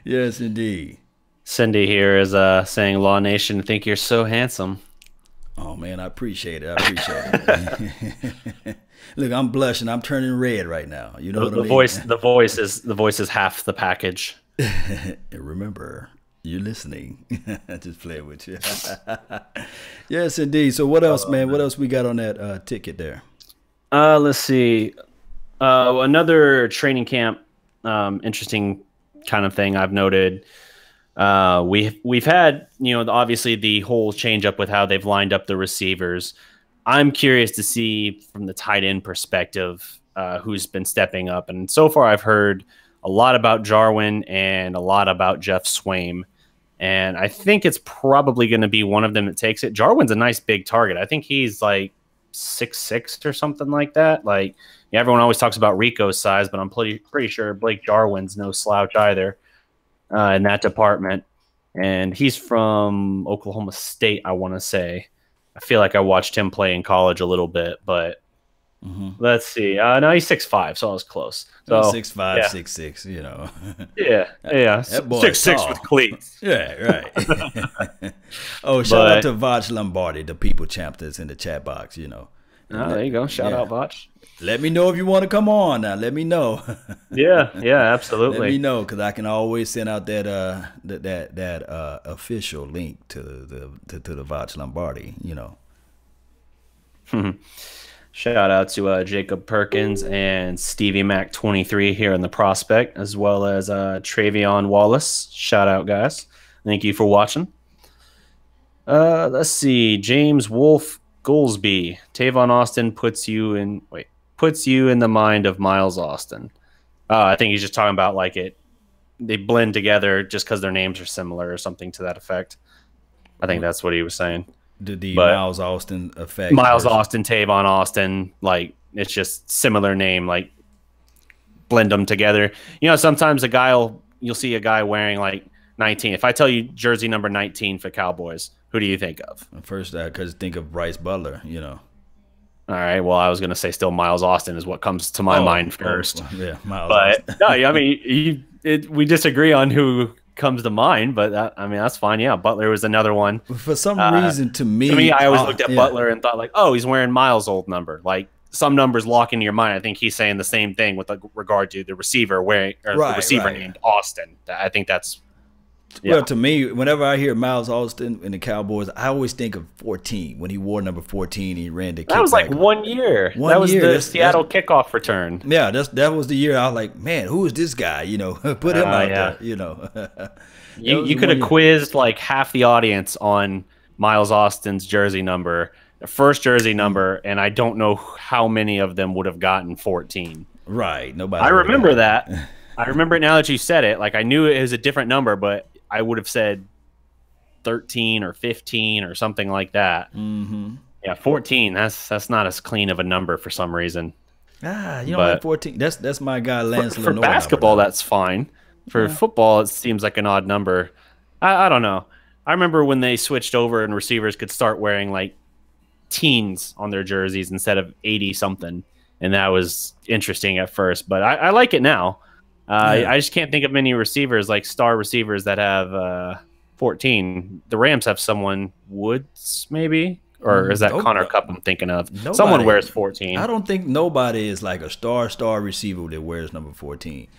Yes, indeed.
Cindy here is saying, Law Nation, think you're so handsome.
Oh, man, I appreciate it. Look, I'm blushing. I'm turning red right now. You know what I mean?
The voice is half the package.
Remember, you're listening. Just playing with you. Yes, indeed. So what else, man? What else we got on that ticket there?
Let's see. Another training camp, interesting kind of thing I've noted. We've had, obviously the whole change up with how they've lined up the receivers. I'm curious to see from the tight end perspective who's been stepping up. And so far I've heard a lot about Jarwin and a lot about Jeff Swaim. And I think it's probably going to be one of them that takes it. Jarwin's a nice big target. I think he's like 6'6" or something like that. Like, yeah, everyone always talks about Rico's size, but I'm pretty sure Blake Jarwin's no slouch either in that department. And he's from Oklahoma State, I want to say. I feel like I watched him play in college a little bit, but let's see. No, he's 6'5", so I was close. So
6'5", 6'6", you know.
Yeah.
That boy
6'6" with cleats.
Yeah, right. Oh, shout out to Vach Lombardi, the people champ that's in the chat box, you know.
Oh, there you go. Shout out, Vach.
Let me know if you want to come on now. Let me know.
Yeah, absolutely.
Let me know, because I can always send out that official link to the Vach Lombardi, you know.
Shout out to Jacob Perkins and Stevie Mac 23 here in the Prospect, as well as Travion Wallace. Shout out, guys. Thank you for watching. Let's see. James Wolf Goolsby. Tavon Austin puts you in the mind of Miles Austin. I think he's just talking about like they blend together just because their names are similar or something to that effect. I think that's what he was saying.
The Miles Austin effect.
Miles Austin, Tavon Austin, like it's just similar name, like blend them together. You know, sometimes you'll see a guy wearing like 19. If I tell you jersey number 19 for Cowboys, who do you think of?
First, I could think of Bryce Butler, you know.
All right. Well, I was going to say still Miles Austin is what comes to my mind first.
Yeah, Miles
Austin.
But
no, I mean, we disagree on who comes to mind, but that's fine. Yeah, Butler was another one.
For some reason, to me,
I always looked at Butler and thought like, oh, he's wearing Miles' old number. Like some numbers lock into your mind. I think he's saying the same thing with regard to the receiver the receiver named Austin. I think that's. Yeah.
Well, to me, whenever I hear Miles Austin in the Cowboys, I always think of 14 when he wore number 14. He ran the kickback.
That was like 1 year. That was the Seattle kickoff return.
Yeah, that was the year I was like, man, who is this guy? You know, put him out there. You know,
you could have quizzed like half the audience on Miles Austin's jersey number, the first jersey number, and I don't know how many of them would have gotten 14.
Right. Nobody.
I remember that. I remember it now that you said it. Like I knew it was a different number, but I would have said 13 or 15 or something like that. Yeah, 14. That's not as clean of a number for some reason.
You don't like 14. That's my guy Lance
for basketball, that's fine. For football, it seems like an odd number. I don't know. I remember when they switched over and receivers could start wearing like teens on their jerseys instead of 80 something, and that was interesting at first. But I like it now. I just can't think of many receivers, like star receivers, that have 14. The Rams have someone, Woods, maybe? Or is that Connor Kupp I'm thinking of? Someone wears 14.
I don't think nobody is like a star receiver that wears number 14.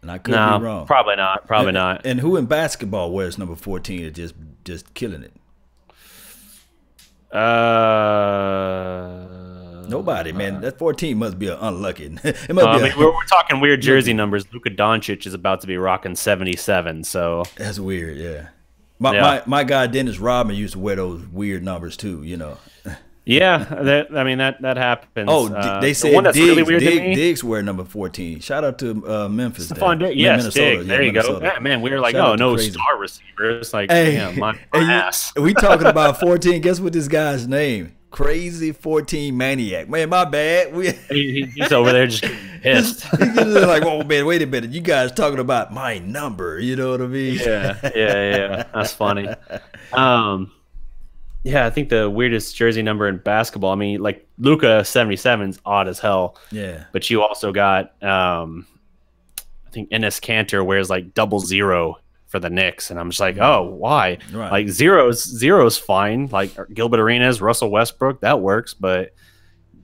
And I could be wrong.
Probably not. Probably not.
And who in basketball wears number 14 is just killing it? Nobody, man. That 14 must be unlucky. It must be
we're talking weird jersey numbers. Luka Doncic is about to be rocking 77, so
that's weird. Yeah, my guy Dennis Rodman used to wear those weird numbers too. You know.
Yeah, that happens.
Oh, they said
the one that's really weird to me,
Diggs wear number 14. Shout out to Memphis.
Stephon Diggs. Yes, Minnesota. Diggs. There you go. Yeah, man, we were like, no star receivers. Like, damn, my ass.
We talking about 14. Guess what this guy's name? Crazy 14 Maniac. Man, my bad.
He's over there just pissed.
He's like, oh, man, wait a minute. You guys talking about my number. You know what I mean?
Yeah. That's funny. Yeah, I think the weirdest jersey number in basketball, I mean, like Luka 77's odd as hell.
Yeah. But
you also got, I think Enes Kanter wears like 00 for the Knicks, and I'm just like, oh, why? Right. Like zero's fine. Like Gilbert Arenas, Russell Westbrook, that works, but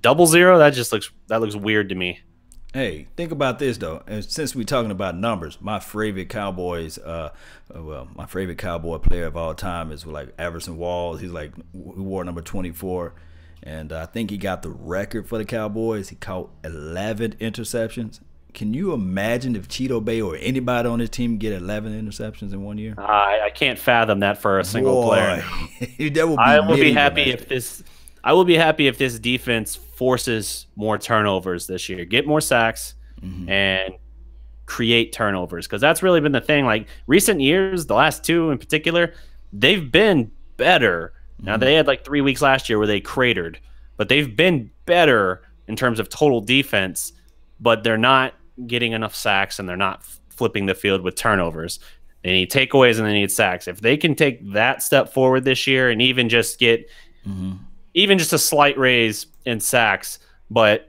00, that looks weird to me.
Hey, think about this though. And since we're talking about numbers, my favorite Cowboys, my favorite Cowboy player of all time is like Everson Walls. He's like, who wore number 24, and I think he got the record for the Cowboys. He caught 11 interceptions. Can you imagine if Cheeto Bay or anybody on his team get 11 interceptions in 1 year?
I can't fathom that for a single player.
I
will be happy if this defense forces more turnovers this year, get more sacks, and create turnovers, because that's really been the thing. Like recent years, the last two in particular, they've been better. Now they had like 3 weeks last year where they cratered, but they've been better in terms of total defense, but they're not getting enough sacks and they're not flipping the field with turnovers. They need takeaways and they need sacks. If they can take that step forward this year and even just get even just a slight raise in sacks, but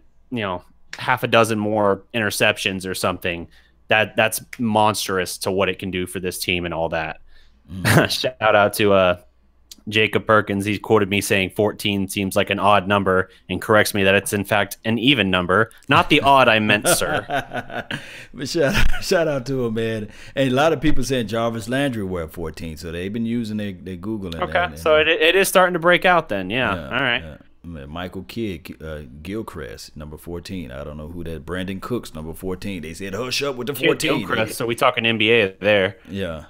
half a dozen more interceptions or something, that's monstrous to what it can do for this team and all that. Shout out to Jacob Perkins. He quoted me saying 14 seems like an odd number and corrects me that it's in fact an even number, not the odd I meant, sir.
But shout out to him, man. And a lot of people saying Jarvis Landry wear 14, so they've been using their Google.
Okay, so it is starting to break out then. Yeah. All right.
Yeah. Michael Kidd, Gilchrist, number 14. I don't know who that. Brandon Cooks, number 14. They said hush up with the 14.
Gilchrist, so we talking NBA there.
Yeah.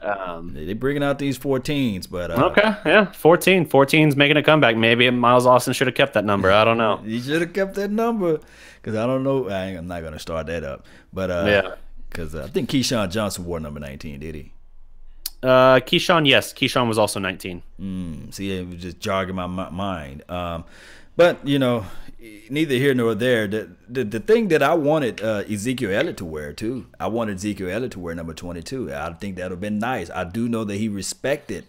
They bringing out these 14s, but
okay, yeah, 14's making a comeback. Maybe Miles Austin should have kept that number. I don't know.
He should have kept that number, because I don't know. I'm not gonna start that up, but yeah, because I think Keyshawn Johnson wore number 19. Did he?
Keyshawn, yes. Keyshawn was also 19.
See, it was just jogging my mind. But, neither here nor there. The thing that I wanted Ezekiel Elliott to wear, too. I wanted Ezekiel Elliott to wear number 22. I think that would have been nice. I do know that he respected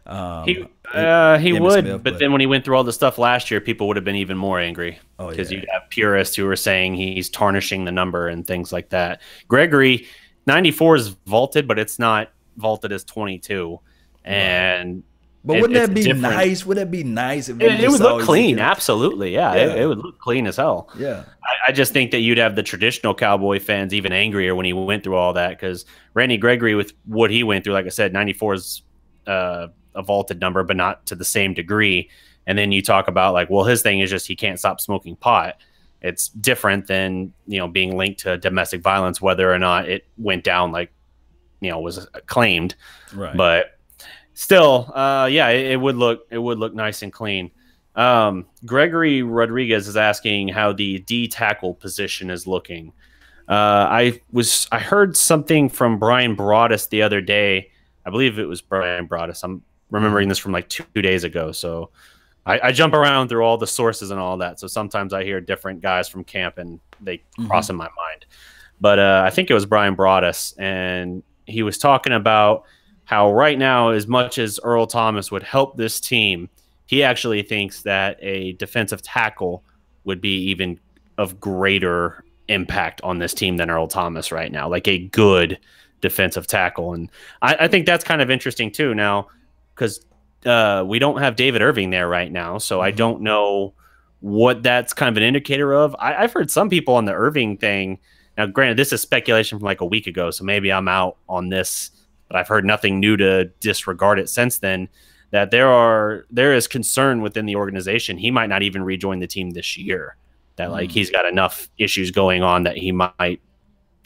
he would, Smith, but then when he went through all the stuff last year, people would have been even more angry. Because you'd have purists who were saying he's tarnishing the number and things like that. Gregory, 94 is vaulted, but it's not vaulted as 22. And...
But wouldn't that be nice? Would that be nice if
it would look clean? Absolutely, yeah. It would look clean as hell.
Yeah.
I just think that you'd have the traditional Cowboy fans even angrier when he went through all that, because Randy Gregory, with what he went through, like I said, 94 is a vaulted number, but not to the same degree. And then you talk about like, well, his thing is just he can't stop smoking pot. It's different than being linked to domestic violence, whether or not it went down like was claimed.
Right.
But still, it would look nice and clean. Gregory Rodriguez is asking how the D tackle position is looking. I heard something from Brian Broaddus the other day. I believe it was Brian Broaddus. I'm remembering this from like 2 days ago. So I jump around through all the sources and all that. So sometimes I hear different guys from camp and they cross in my mind. But I think it was Brian Broaddus, and he was talking about how right now, as much as Earl Thomas would help this team, he actually thinks that a defensive tackle would be even of greater impact on this team than Earl Thomas right now, like a good defensive tackle. And I think that's kind of interesting too now, because we don't have David Irving there right now, so I don't know what that's kind of an indicator of. I've heard some people on the Irving thing. Now, granted, this is speculation from like a week ago, so maybe I'm out on this, but I've heard nothing new to disregard it since then, that there is concern within the organization he might not even rejoin the team this year, that like he's got enough issues going on that he might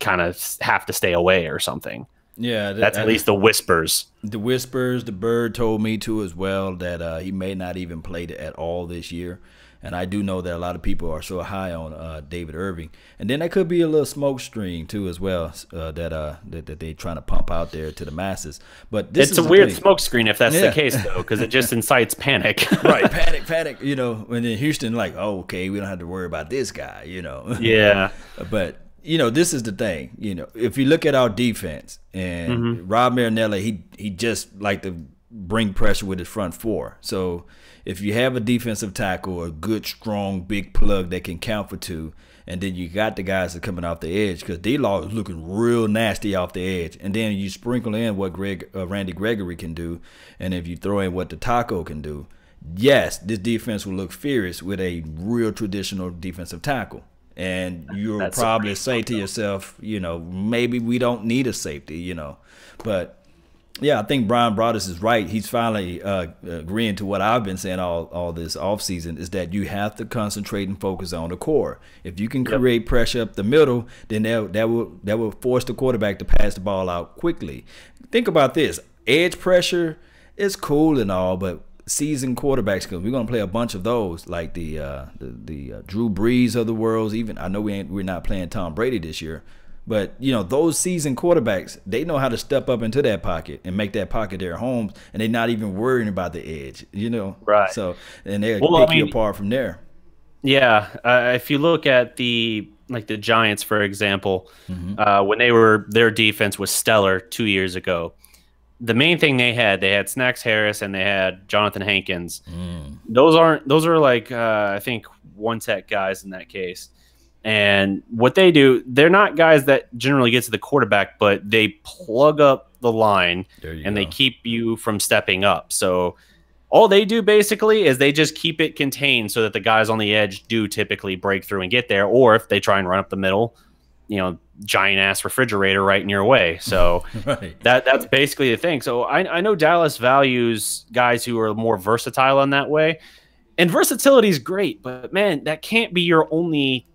kind of have to stay away or something.
Yeah,
that's at least the whispers.
The whispers. The Bird told me too as well that he may not even play at all this year. And I do know that a lot of people are so high on David Irving, and then there could be a little smoke stream too as well that they're trying to pump out there to the masses. But this
it's a weird smoke screen if that's the case though, because it just incites panic.
Right, panic. And then Houston like, oh, okay, we don't have to worry about this guy.
Yeah.
But this is the thing. If you look at our defense and Rob Marinelli, he just like to bring pressure with his front four. So if you have a defensive tackle, a good, strong, big plug that can count for two, and then you got the guys that are coming off the edge, because D-Law is looking real nasty off the edge, and then you sprinkle in what Randy Gregory can do, and if you throw in what the Taco can do, yes, this defense will look furious with a real traditional defensive tackle. And you'll probably say to yourself, maybe we don't need a safety, but yeah, I think Brian Broaddus is right. He's finally agreeing to what I've been saying all this offseason, is that you have to concentrate and focus on the core. If you can create pressure up the middle, then that will force the quarterback to pass the ball out quickly. Think about this. Edge pressure is cool and all, but seasoned quarterbacks, because we're going to play a bunch of those, like the Drew Brees of the world. Even I know we're not playing Tom Brady this year, But, you know, those seasoned quarterbacks, they know how to step up into that pocket and make that pocket their homes, and they're not even worrying about the edge, you know.
Right.
So, and they'll pick you apart from there.
Yeah. If you look at the Giants, for example, when their defense was stellar 2 years ago, the main thing they had Snacks Harris and they had Jonathan Hankins. Those are like I think one-tech guys in that case. And what they do, they're not guys that generally get to the quarterback, but they plug up the line and they keep you from stepping up. So all they do basically is they just keep it contained so that the guys on the edge do typically break through and get there. Or if they try and run up the middle, you know, giant ass refrigerator right in your way. So that's basically the thing. So I know Dallas values guys who are more versatile in that way. And versatility is great, but man, that can't be your only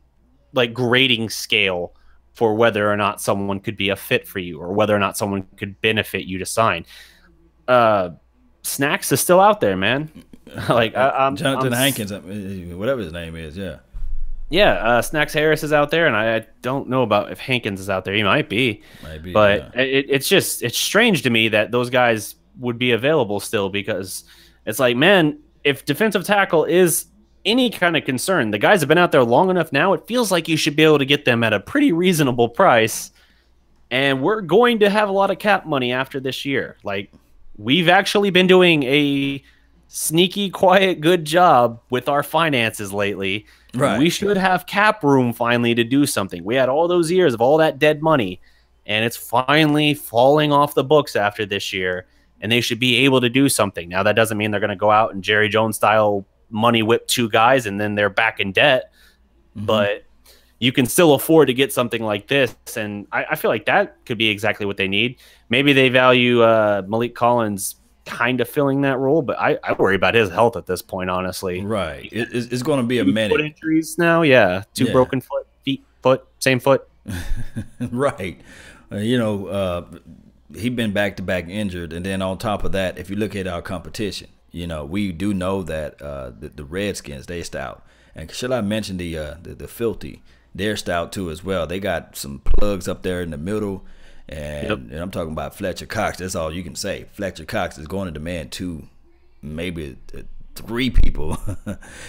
like grading scale for whether or not someone could be a fit for you or whether or not someone could benefit you to sign. Snacks is still out there, man. Like
Jonathan Hankins, whatever his name is,
Snacks Harris is out there, and I don't know about if Hankins is out there. He might be, but it's strange to me that those guys would be available still, because it's like, man, if defensive tackle is any kind of concern, the guys have been out there long enough now. It feels like you should be able to get them at a pretty reasonable price, and we're going to have a lot of cap money after this year. Like, we've actually been doing a sneaky, quiet, good job with our finances lately. Right. We should have cap room finally to do something. We had all those years of all that dead money, and it's finally falling off the books after this year, and they should be able to do something. Now, that doesn't mean they're going to go out and Jerry Jones style money whip two guys and then they're back in debt, but you can still afford to get something like this. And I feel like that could be exactly what they need. Maybe they value Malik Collins kind of filling that role, but I worry about his health at this point, honestly.
Right. It's going to be a minute.
Foot injuries now, two broken foot, same foot.
Right. He's been back-to-back injured, and then on top of that, if you look at our competition, you know, we do know that the Redskins, they stout. And should I mention the Filthy? They're stout too as well. They got some plugs up there in the middle. And I'm talking about Fletcher Cox. That's all you can say. Fletcher Cox is going to demand 2, maybe 3 people.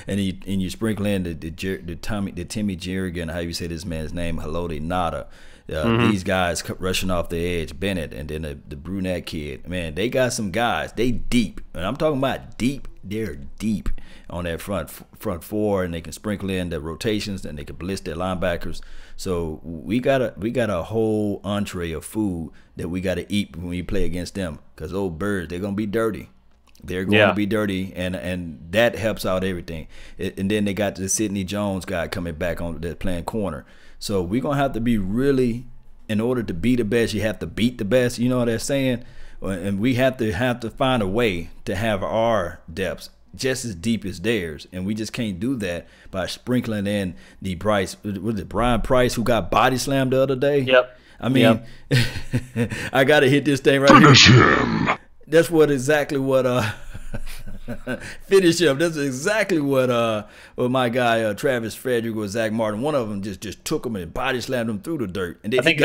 and you sprinkle in the Timmy Jerrigan, how you say this man's name, Haloti Nada. These guys rushing off the edge, Bennett, and then the brunette kid. Man, they got some guys. They deep, and I'm talking about deep. They're deep on that front four, and they can sprinkle in the rotations, and they can blitz their linebackers. So we got a whole entree of food that we got to eat when we play against them. Because those birds, they're gonna be dirty. They're going to be dirty, and that helps out everything. And then they got the Sidney Jones guy coming back on that playing corner. So we're going to have to be really, in order to be the best, you have to beat the best. You know what they're saying? And we have to find a way to have our depths just as deep as theirs. And we just can't do that by sprinkling in the Brian Price, who got body slammed the other day?
Yep.
I mean, I got to hit this thing right
Finish
here.
him.
That's exactly what finish him. That's exactly what my guy Travis Frederick or Zach Martin. One of them just took him and body slammed him through the dirt. And then
I think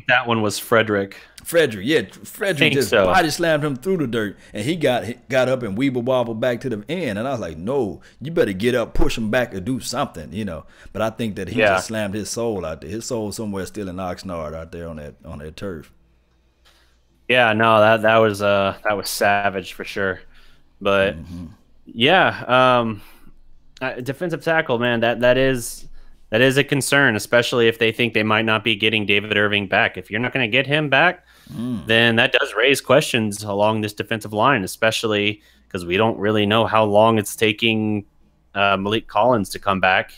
that one was Frederick.
Frederick just body slammed him through the dirt, and he got up and weeble wobbled back to the end. And I was like, no, you better get up, push him back, or do something, you know. But I think that he just slammed his soul out there. His soul somewhere still in Oxnard out there on that turf.
Yeah, no, that was savage for sure. But defensive tackle, man, that is a concern, especially if they think they might not be getting David Irving back. If you're not going to get him back, then that does raise questions along this defensive line, especially because we don't really know how long it's taking Malik Collins to come back.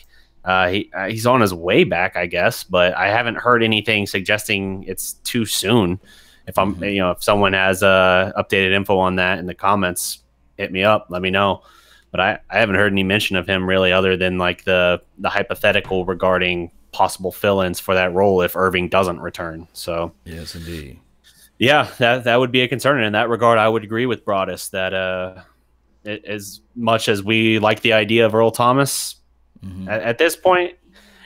He's on his way back, I guess, but I haven't heard anything suggesting it's too soon. If if someone has updated info on that in the comments, hit me up, let me know. But I haven't heard any mention of him really, other than like the hypothetical regarding possible fill-ins for that role if Irving doesn't return. So
yes, indeed.
Yeah, that would be a concern. And in that regard, I would agree with Broadus that as much as we like the idea of Earl Thomas, at this point,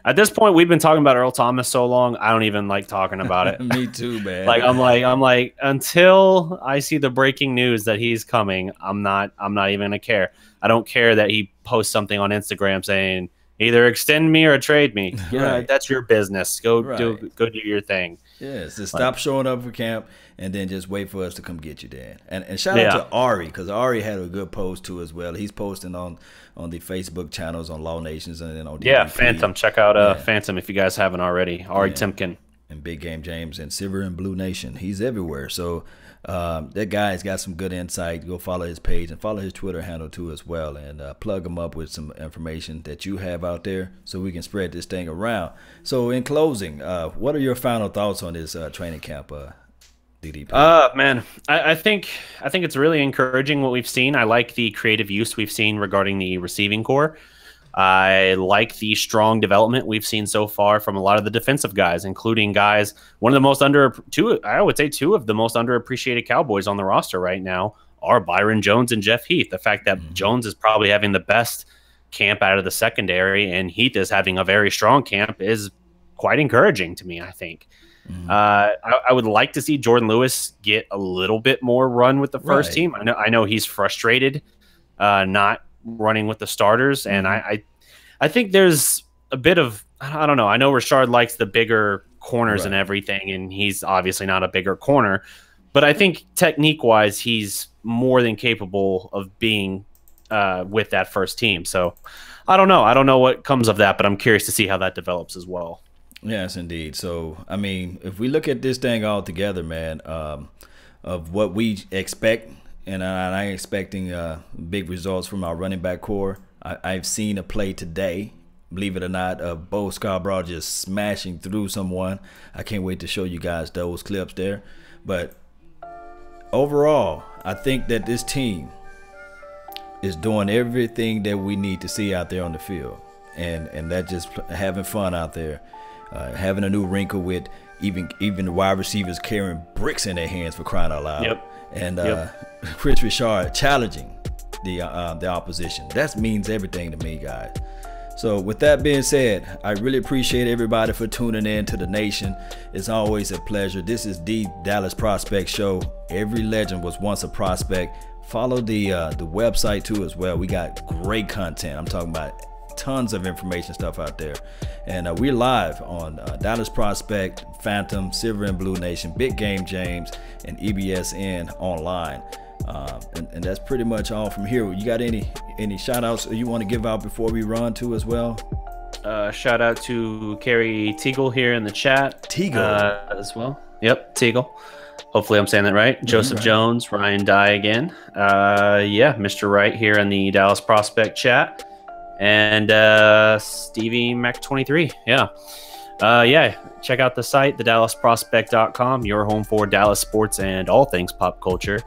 At this point, we've been talking about Earl Thomas so long, I don't even like talking about it.
Me too, man.
I'm like, until I see the breaking news that he's coming, I'm not even gonna care. I don't care that he posts something on Instagram saying either extend me or trade me. Yeah,
Right.
That's your business. Go
Right.
do your thing.
Yes, just stop showing up for camp and then just wait for us to come get you, Dan. And shout out to Ari, because Ari had a good post too as well. He's posting on the Facebook channels on Law Nations and then on DDP.
Phantom. Check out Phantom if you guys haven't already. Ari Timken.
And Big Game James and Silver and Blue Nation. He's everywhere. So that guy's got some good insight. Go follow his page and follow his Twitter handle too as well, and plug him up with some information that you have out there so we can spread this thing around. So in closing, what are your final thoughts on this training camp, DDP?
Man, I think it's really encouraging what we've seen. I like the creative use we've seen regarding the receiving core. I like the strong development we've seen so far from a lot of the defensive guys, including guys, two of the most underappreciated Cowboys on the roster right now are Byron Jones and Jeff Heath. The fact that Jones is probably having the best camp out of the secondary and Heath is having a very strong camp is quite encouraging to me, I think. I would like to see Jordan Lewis get a little bit more run with the first team. I know he's frustrated not running with the starters, and I think there's a bit of, I don't know. I know Rashard likes the bigger corners and everything, and he's obviously not a bigger corner, but I think technique-wise, he's more than capable of being with that first team. So I don't know. I don't know what comes of that, but I'm curious to see how that develops as well.
Yes, indeed. So, I mean, if we look at this thing all together, man, of what we expect, and I'm expecting big results from our running back core. I've seen a play today, believe it or not, of Bo Scarborough just smashing through someone. I can't wait to show you guys those clips there. But overall, I think that this team is doing everything that we need to see out there on the field. And that just having fun out there, having a new wrinkle with even the wide receivers carrying bricks in their hands, for crying out loud. And Chris Richard challenging the opposition. That means everything to me, guys. So with that being said, I really appreciate everybody for tuning in to the nation. It's always a pleasure. This is the Dallas Prospect Show. Every legend was once a prospect. Follow the website too as well. We got great content. I'm talking about tons of information stuff out there, and we're live on Dallas Prospect, Phantom, Silver and Blue Nation, Big Game James, and EBSN online, and that's pretty much all from here. You got any shout outs you want to give out before we run to as well?
Shout out to Carrie Teagle here in the chat.
Teagle
as well. Yep, Teagle. Hopefully I'm saying that right. Joseph Jones, Ryan Dye again. Mr. Wright here in the Dallas Prospect chat. And Stevie Mac 23. Check out the site, thedallasprospect.com, your home for Dallas sports and all things pop culture.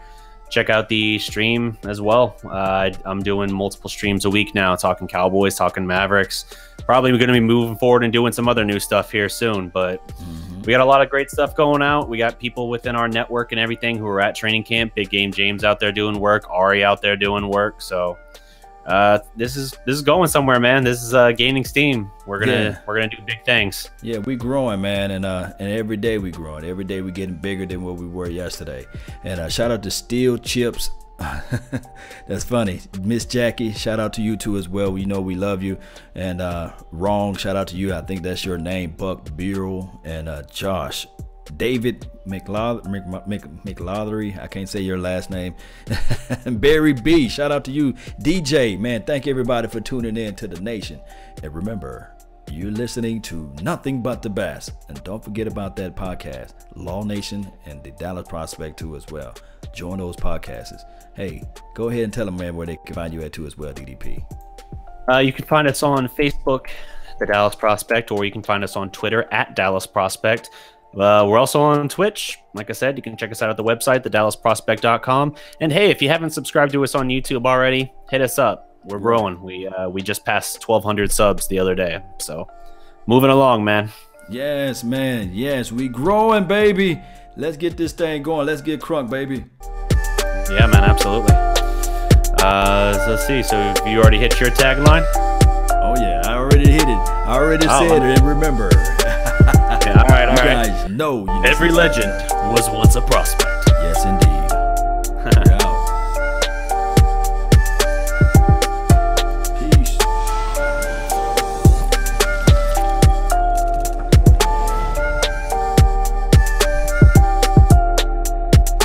Check out the stream as well. I'm doing multiple streams a week now, talking Cowboys, talking Mavericks. Probably going to be moving forward and doing some other new stuff here soon, but we got a lot of great stuff going out. We got people within our network and everything who are at training camp. Big Game James out there doing work, Ari out there doing work. So this is going somewhere, man. This is gaining steam. We're gonna do big things. Yeah, we growing, man, and every day we growing. Every day we getting bigger than what we were yesterday. And shout out to Steel Chips. That's funny, Miss Jackie. Shout out to you too as well. We know we love you. And Wrong. Shout out to you. I think that's your name, Buck Buell, and Josh. David McLathery, I can't say your last name. Barry B, shout out to you. DJ, man, thank everybody for tuning in to the nation. And remember, you're listening to nothing but the best. And don't forget about that podcast, Law Nation and the Dallas Prospect too as well. Join those podcasts. Hey, go ahead and tell them, man, where they can find you at too as well, DDP. You can find us on Facebook, the Dallas Prospect, or you can find us on Twitter at Dallas Prospect. We're also on Twitch. Like I said, you can check us out at the website, thedallasprospect.com. And hey, if you haven't subscribed to us on YouTube already, hit us up. We're growing. We just passed 1,200 subs the other day. So moving along, man.
Yes, man. Yes, we growing, baby. Let's get this thing going. Let's get crunk, baby.
Yeah, man, absolutely. Let's see. So you already hit your tagline?
Oh yeah, I already hit it. I already said it. And remember,
all right,
you guys know
every legend was once a prospect.